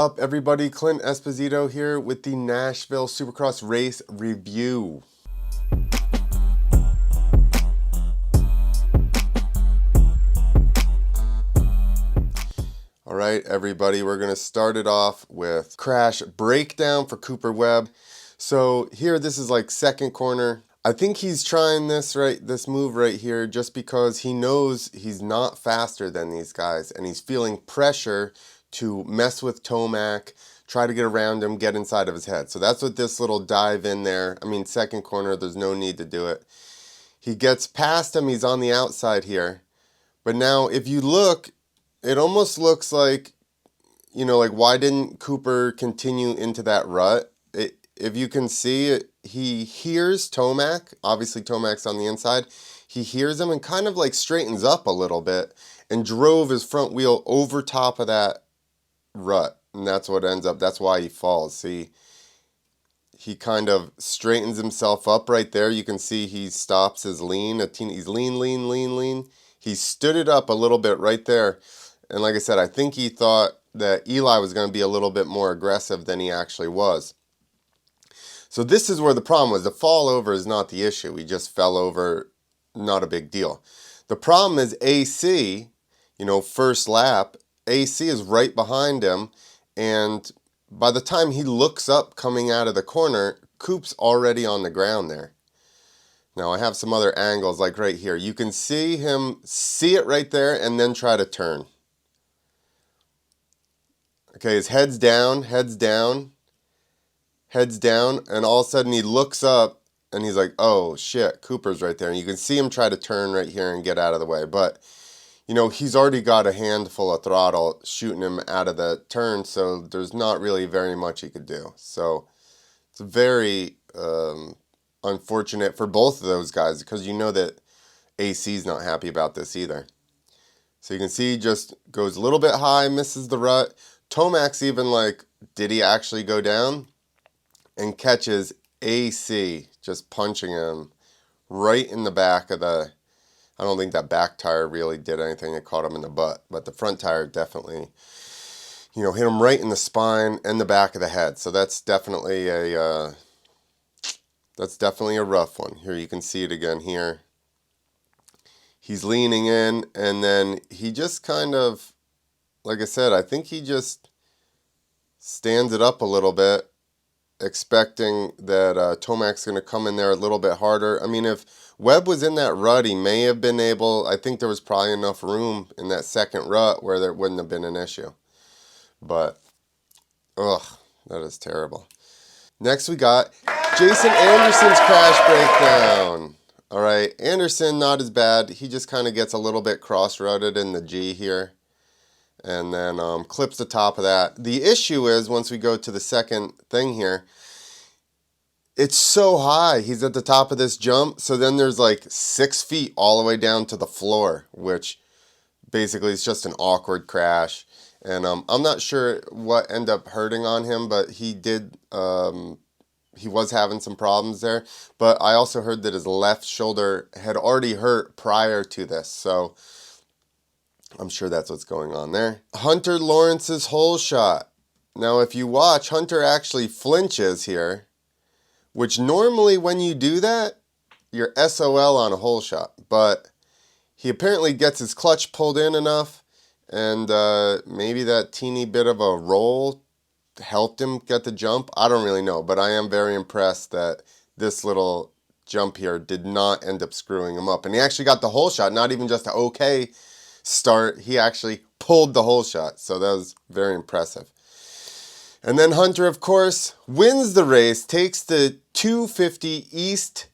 Up everybody, Clint Esposito here with the Nashville Supercross race review. All right, everybody, we're going to start it off with crash breakdown for Cooper Webb. So here, this is like second corner. I think he's trying this move right here just because he knows he's not faster than these guys and he's feeling pressure to mess with Tomac, try to get around him, get inside of his head. So that's what this little dive in there. I mean, second corner, there's no need to do it. He gets past him, he's on the outside here. But now if you look, it almost looks like, like why didn't Cooper continue into that rut? If you can see it, he hears Tomac. Obviously Tomac's on the inside. He hears him and kind of like straightens up a little bit and drove his front wheel over top of that rut. And that's what ends up, that's why he falls. See, he kind of straightens himself up right there. You can see he stops his lean. He's lean. He stood it up a little bit right there. And like I said, I think he thought that Eli was going to be a little bit more aggressive than he actually was. So this is where the problem was. The fall over is not the issue. He just fell over, not a big deal. The problem is AC, first lap, AC is right behind him. And by the time he looks up coming out of the corner, Coop's already on the ground there. Now I have some other angles like right here. You can see him see it right there and then try to turn. Okay, his head's down, and all of a sudden he looks up and he's like, oh shit, Cooper's right there. And you can see him try to turn right here and get out of the way. But, he's already got a handful of throttle shooting him out of the turn, so there's not really very much he could do. So it's very unfortunate for both of those guys because you know that AC's not happy about this either. So you can see he just goes a little bit high, misses the rut. Tomac's even like, did he actually go down? And catches AC, just punching him right in the back of the, I don't think that back tire really did anything. It caught him in the butt, but the front tire definitely, hit him right in the spine and the back of the head. So that's definitely a rough one. Here you can see it again here. He's leaning in, and then he just kind of, like I said, I think he just stands it up a little bit, expecting that Tomac's going to come in there a little bit harder. I mean, if Webb was in that rut, he may have been able, I think there was probably enough room in that second rut where there wouldn't have been an issue. But, that is terrible. Next we got Jason Anderson's crash breakdown. All right, Anderson, not as bad. He just kind of gets a little bit cross-rutted in the G here. And then clips the top of that. The issue is, once we go to the second thing here, it's so high. He's at the top of this jump, so then there's like 6 feet all the way down to the floor, which basically is just an awkward crash. And I'm not sure what ended up hurting on him, but he did, he was having some problems there. But I also heard that his left shoulder had already hurt prior to this, so I'm sure that's what's going on there. Hunter Lawrence's hole shot. Now, if you watch, Hunter actually flinches here, which normally when you do that, you're SOL on a hole shot. But he apparently gets his clutch pulled in enough, and maybe that teeny bit of a roll helped him get the jump. I don't really know, but I am very impressed that this little jump here did not end up screwing him up. And he actually got the hole shot, not even just an okay start. He actually pulled the hole shot, so that was very impressive. And then Hunter, of course, wins the race, takes the 250 East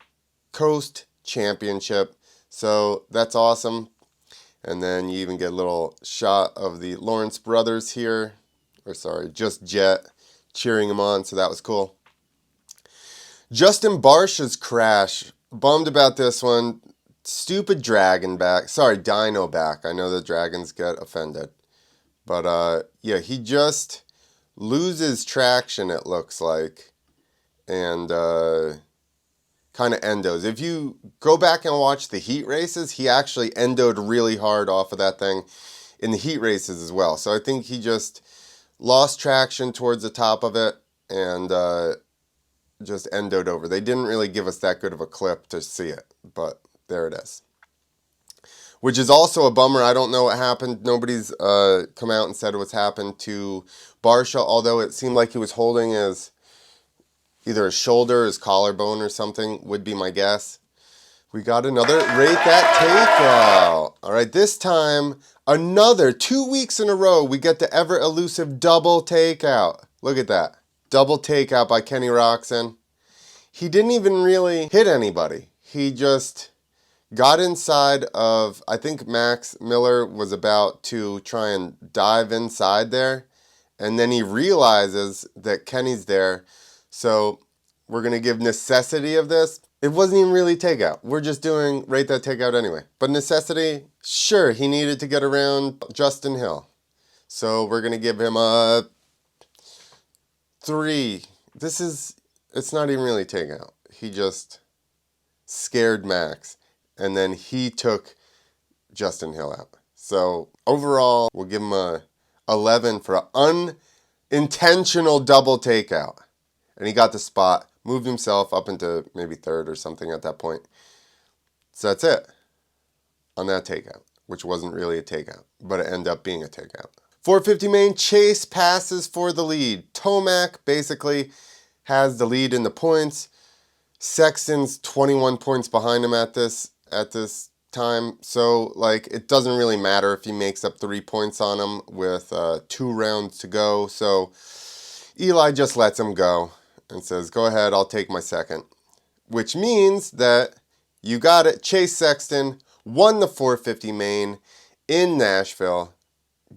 Coast Championship, so that's awesome. And then you even get a little shot of the Lawrence brothers here, or sorry, just Jet cheering him on, so that was cool. Justin Barcia's crash, bummed about this one. Stupid dragon back. Sorry, dyno back. I know the dragons get offended. But, yeah, he just loses traction, it looks like. And kind of endos. If you go back and watch the heat races, he actually endoed really hard off of that thing in the heat races as well. So I think he just lost traction towards the top of it and just endoed over. They didn't really give us that good of a clip to see it, but there it is. Which is also a bummer. I don't know what happened. Nobody's come out and said what's happened to Barcia, although it seemed like he was holding his either his shoulder, his collarbone or something, would be my guess. We got another rate that takeout. All right, this time, another 2 weeks in a row, we get the ever elusive double takeout. Look at that. Double takeout by Kenny Roczen. He didn't even really hit anybody. He just got inside of, I think Max Miller was about to try and dive inside there. And then he realizes that Kenny's there. So we're going to give necessity of this. It wasn't even really takeout. We're just doing rate that takeout anyway. But necessity, sure, he needed to get around Justin Hill. So we're going to give him a 3. It's not even really takeout. He just scared Max. And then he took Justin Hill out. So overall, we'll give him a 11 for an unintentional double takeout. And he got the spot, moved himself up into maybe third or something at that point. So that's it on that takeout, which wasn't really a takeout, but it ended up being a takeout. 450 main, Chase passes for the lead. Tomac basically has the lead in the points. Sexton's 21 points behind him at this time. So, like, it doesn't really matter if he makes up 3 points on him with 2 rounds to go. So Eli just lets him go and says, go ahead, I'll take my second. Which means that you got it. Chase Sexton won the 450 main in Nashville.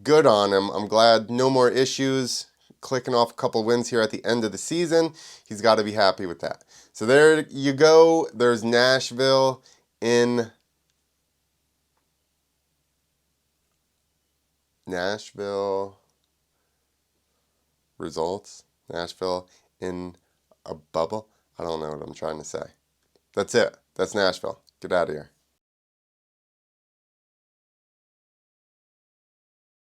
Good on him. I'm glad no more issues. Clicking off a couple wins here at the end of the season. He's got to be happy with that. So there you go. There's Nashville in results. Nashville in a bubble. I don't know what I'm trying to say. That's it. That's Nashville. Get out of here.